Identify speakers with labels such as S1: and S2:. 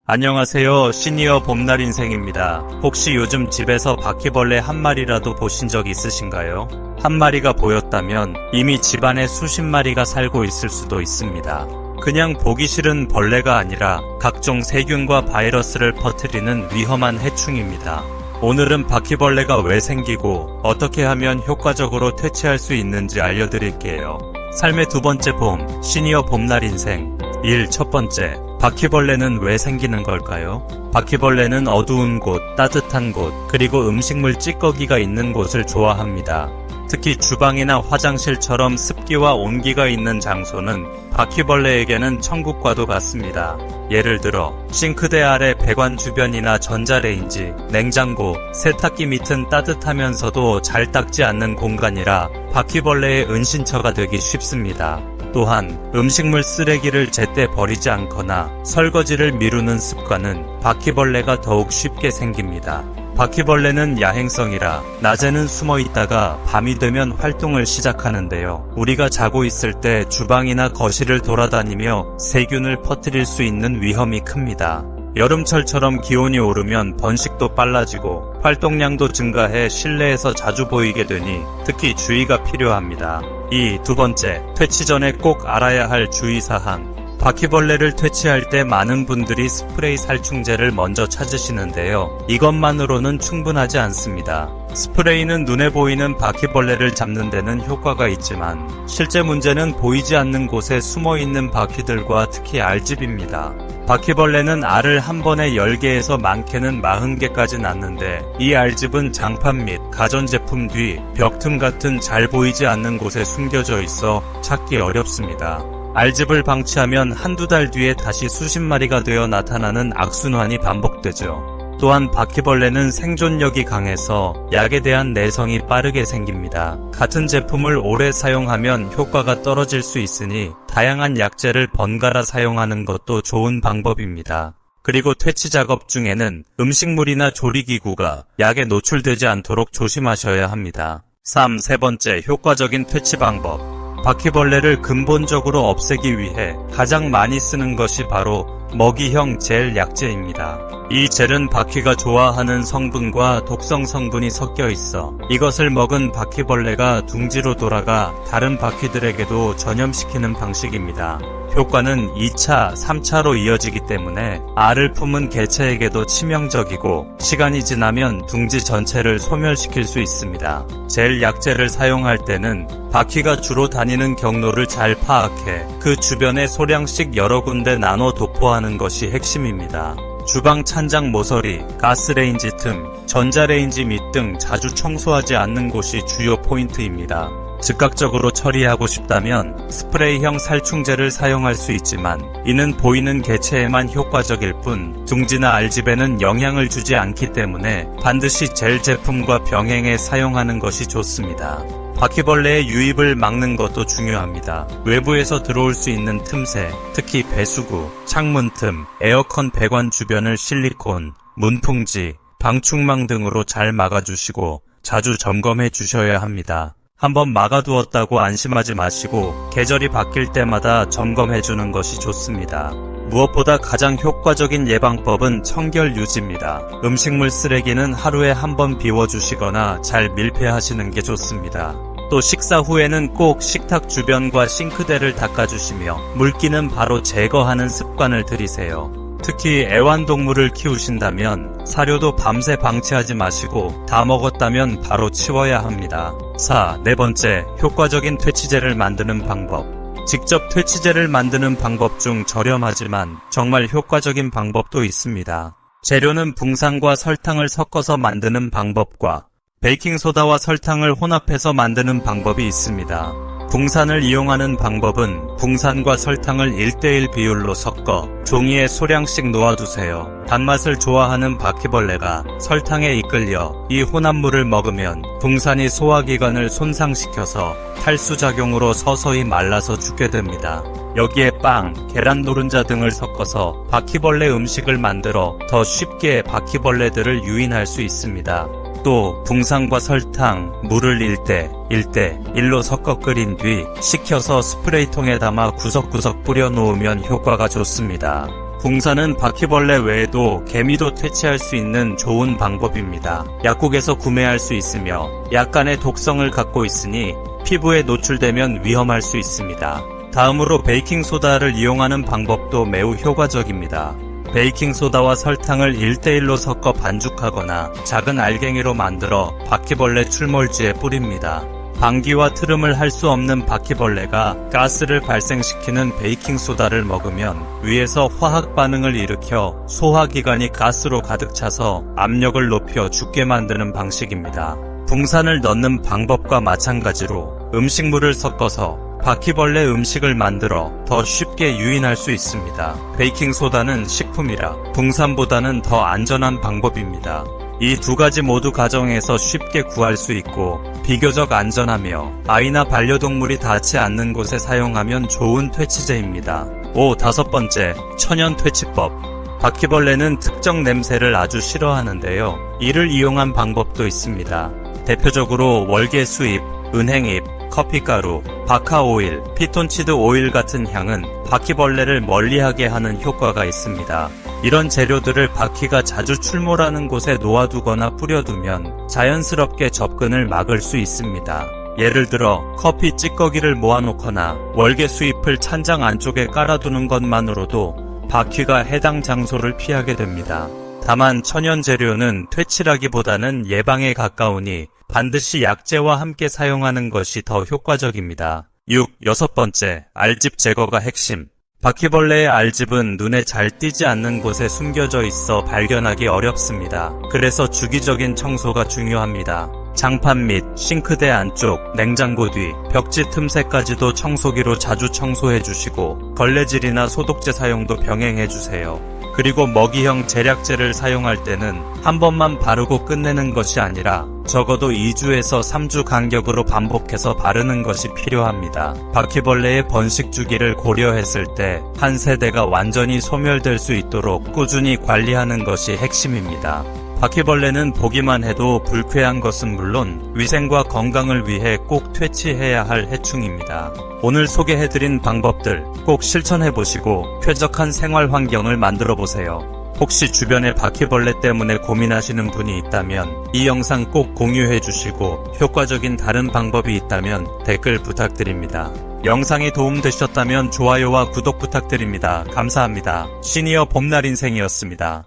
S1: 안녕하세요. 시니어 봄날 인생입니다. 혹시 요즘 집에서 바퀴벌레 한 마리라도 보신 적 있으신가요? 한 마리가 보였다면 이미 집안에 수십 마리가 살고 있을 수도 있습니다. 그냥 보기 싫은 벌레가 아니라 각종 세균과 바이러스를 퍼뜨리는 위험한 해충입니다. 오늘은 바퀴벌레가 왜 생기고 어떻게 하면 효과적으로 퇴치할 수 있는지 알려드릴게요. 삶의 두 번째 봄, 시니어 봄날 인생. 1. 첫 번째, 바퀴벌레는 왜 생기는 걸까요? 바퀴벌레는 어두운 곳, 따뜻한 곳, 그리고 음식물 찌꺼기가 있는 곳을 좋아합니다. 특히 주방이나 화장실처럼 습기와 온기가 있는 장소는 바퀴벌레에게는 천국과도 같습니다. 예를 들어 싱크대 아래 배관 주변이나 전자레인지, 냉장고, 세탁기 밑은 따뜻하면서도 잘 닦지 않는 공간이라 바퀴벌레의 은신처가 되기 쉽습니다. 또한 음식물 쓰레기를 제때 버리지 않거나 설거지를 미루는 습관은 바퀴벌레가 더욱 쉽게 생깁니다. 바퀴벌레는 야행성이라 낮에는 숨어 있다가 밤이 되면 활동을 시작하는데요. 우리가 자고 있을 때 주방이나 거실을 돌아다니며 세균을 퍼뜨릴 수 있는 위험이 큽니다. 여름철처럼 기온이 오르면 번식도 빨라지고 활동량도 증가해 실내에서 자주 보이게 되니 특히 주의가 필요합니다. 2. 두 번째, 퇴치 전에 꼭 알아야 할 주의사항. 바퀴벌레를 퇴치할 때 많은 분들이 스프레이 살충제를 먼저 찾으시는데요. 이것만으로는 충분하지 않습니다. 스프레이는 눈에 보이는 바퀴벌레를 잡는 데는 효과가 있지만 실제 문제는 보이지 않는 곳에 숨어있는 바퀴들과 특히 알집입니다. 바퀴벌레는 알을 한 번에 10개에서 많게는 40개까지 낳는데 이 알집은 장판 및 가전제품 뒤, 벽틈 같은 잘 보이지 않는 곳에 숨겨져 있어 찾기 어렵습니다. 알집을 방치하면 한두 달 뒤에 다시 수십 마리가 되어 나타나는 악순환이 반복되죠. 또한 바퀴벌레는 생존력이 강해서 약에 대한 내성이 빠르게 생깁니다. 같은 제품을 오래 사용하면 효과가 떨어질 수 있으니 다양한 약재를 번갈아 사용하는 것도 좋은 방법입니다. 그리고 퇴치 작업 중에는 음식물이나 조리기구가 약에 노출되지 않도록 조심하셔야 합니다. 3. 세 번째, 효과적인 퇴치 방법. 바퀴벌레를 근본적으로 없애기 위해 가장 많이 쓰는 것이 바로 먹이형 젤 약재입니다. 이 젤은 바퀴가 좋아하는 성분과 독성 성분이 섞여 있어 이것을 먹은 바퀴벌레가 둥지로 돌아가 다른 바퀴들에게도 전염시키는 방식입니다. 효과는 2차, 3차로 이어지기 때문에 알을 품은 개체에게도 치명적이고 시간이 지나면 둥지 전체를 소멸시킬 수 있습니다. 젤 약재를 사용할 때는 바퀴가 주로 다니는 경로를 잘 파악해 그 주변에 소량씩 여러 군데 나눠 도포하는 것이 핵심입니다. 주방 찬장 모서리, 가스레인지 틈, 전자레인지 밑 등 자주 청소하지 않는 곳이 주요 포인트입니다. 즉각적으로 처리하고 싶다면 스프레이형 살충제를 사용할 수 있지만 이는 보이는 개체에만 효과적일 뿐 둥지나 알집에는 영향을 주지 않기 때문에 반드시 젤 제품과 병행해 사용하는 것이 좋습니다. 바퀴벌레의 유입을 막는 것도 중요합니다. 외부에서 들어올 수 있는 틈새, 특히 배수구, 창문 틈, 에어컨 배관 주변을 실리콘, 문풍지, 방충망 등으로 잘 막아주시고 자주 점검해 주셔야 합니다. 한번 막아두었다고 안심하지 마시고 계절이 바뀔 때마다 점검해주는 것이 좋습니다. 무엇보다 가장 효과적인 예방법은 청결 유지입니다. 음식물 쓰레기는 하루에 한 번 비워주시거나 잘 밀폐하시는 게 좋습니다. 또 식사 후에는 꼭 식탁 주변과 싱크대를 닦아주시며 물기는 바로 제거하는 습관을 들이세요. 특히 애완동물을 키우신다면 사료도 밤새 방치하지 마시고 다 먹었다면 바로 치워야 합니다. 4. 네 번째, 효과적인 퇴치제를 만드는 방법. 직접 퇴치제를 만드는 방법 중 저렴하지만 정말 효과적인 방법도 있습니다. 재료는 붕산과 설탕을 섞어서 만드는 방법과 베이킹소다와 설탕을 혼합해서 만드는 방법이 있습니다. 붕산을 이용하는 방법은 붕산과 설탕을 1:1 비율로 섞어 종이에 소량씩 놓아두세요. 단맛을 좋아하는 바퀴벌레가 설탕에 이끌려 이 혼합물을 먹으면 붕산이 소화기관을 손상시켜서 탈수작용으로 서서히 말라서 죽게 됩니다. 여기에 빵, 계란 노른자 등을 섞어서 바퀴벌레 음식을 만들어 더 쉽게 바퀴벌레들을 유인할 수 있습니다. 또 붕산과 설탕, 물을 1:1로 섞어 끓인 뒤 식혀서 스프레이통에 담아 구석구석 뿌려 놓으면 효과가 좋습니다. 붕사는 바퀴벌레 외에도 개미도 퇴치할 수 있는 좋은 방법입니다. 약국에서 구매할 수 있으며 약간의 독성을 갖고 있으니 피부에 노출되면 위험할 수 있습니다. 다음으로 베이킹소다를 이용하는 방법도 매우 효과적입니다. 베이킹소다와 설탕을 1:1로 섞어 반죽하거나 작은 알갱이로 만들어 바퀴벌레 출몰지에 뿌립니다. 방귀와 트름을 할 수 없는 바퀴벌레가 가스를 발생시키는 베이킹소다를 먹으면 위에서 화학 반응을 일으켜 소화기관이 가스로 가득 차서 압력을 높여 죽게 만드는 방식입니다. 붕산을 넣는 방법과 마찬가지로 음식물을 섞어서 바퀴벌레 음식을 만들어 더 쉽게 유인할 수 있습니다. 베이킹소다는 식품이라 붕산보다는 더 안전한 방법입니다. 이 두 가지 모두 가정에서 쉽게 구할 수 있고 비교적 안전하며 아이나 반려동물이 닿지 않는 곳에 사용하면 좋은 퇴치제입니다. 5. 천연 퇴치법. 바퀴벌레는 특정 냄새를 아주 싫어하는데요. 이를 이용한 방법도 있습니다. 대표적으로 월계수잎, 은행잎, 커피가루, 바카오일, 피톤치드 오일 같은 향은 바퀴벌레를 멀리하게 하는 효과가 있습니다. 이런 재료들을 바퀴가 자주 출몰하는 곳에 놓아두거나 뿌려두면 자연스럽게 접근을 막을 수 있습니다. 예를 들어 커피 찌꺼기를 모아놓거나 월계수잎을 찬장 안쪽에 깔아두는 것만으로도 바퀴가 해당 장소를 피하게 됩니다. 다만 천연 재료는 퇴치라기보다는 예방에 가까우니 반드시 약재와 함께 사용하는 것이 더 효과적입니다. 6. 알집 제거가 핵심. 바퀴벌레의 알집은 눈에 잘 띄지 않는 곳에 숨겨져 있어 발견하기 어렵습니다. 그래서 주기적인 청소가 중요합니다. 장판 및 싱크대 안쪽, 냉장고 뒤, 벽지 틈새까지도 청소기로 자주 청소해 주시고 걸레질이나 소독제 사용도 병행해 주세요. 그리고 먹이형 제약제를 사용할 때는 한 번만 바르고 끝내는 것이 아니라 적어도 2주에서 3주 간격으로 반복해서 바르는 것이 필요합니다. 바퀴벌레의 번식 주기를 고려했을 때 한 세대가 완전히 소멸될 수 있도록 꾸준히 관리하는 것이 핵심입니다. 바퀴벌레는 보기만 해도 불쾌한 것은 물론 위생과 건강을 위해 꼭 퇴치해야 할 해충입니다. 오늘 소개해드린 방법들 꼭 실천해보시고 쾌적한 생활 환경을 만들어보세요. 혹시 주변에 바퀴벌레 때문에 고민하시는 분이 있다면 이 영상 꼭 공유해주시고 효과적인 다른 방법이 있다면 댓글 부탁드립니다. 영상이 도움되셨다면 좋아요와 구독 부탁드립니다. 감사합니다. 시니어 봄날 인생이었습니다.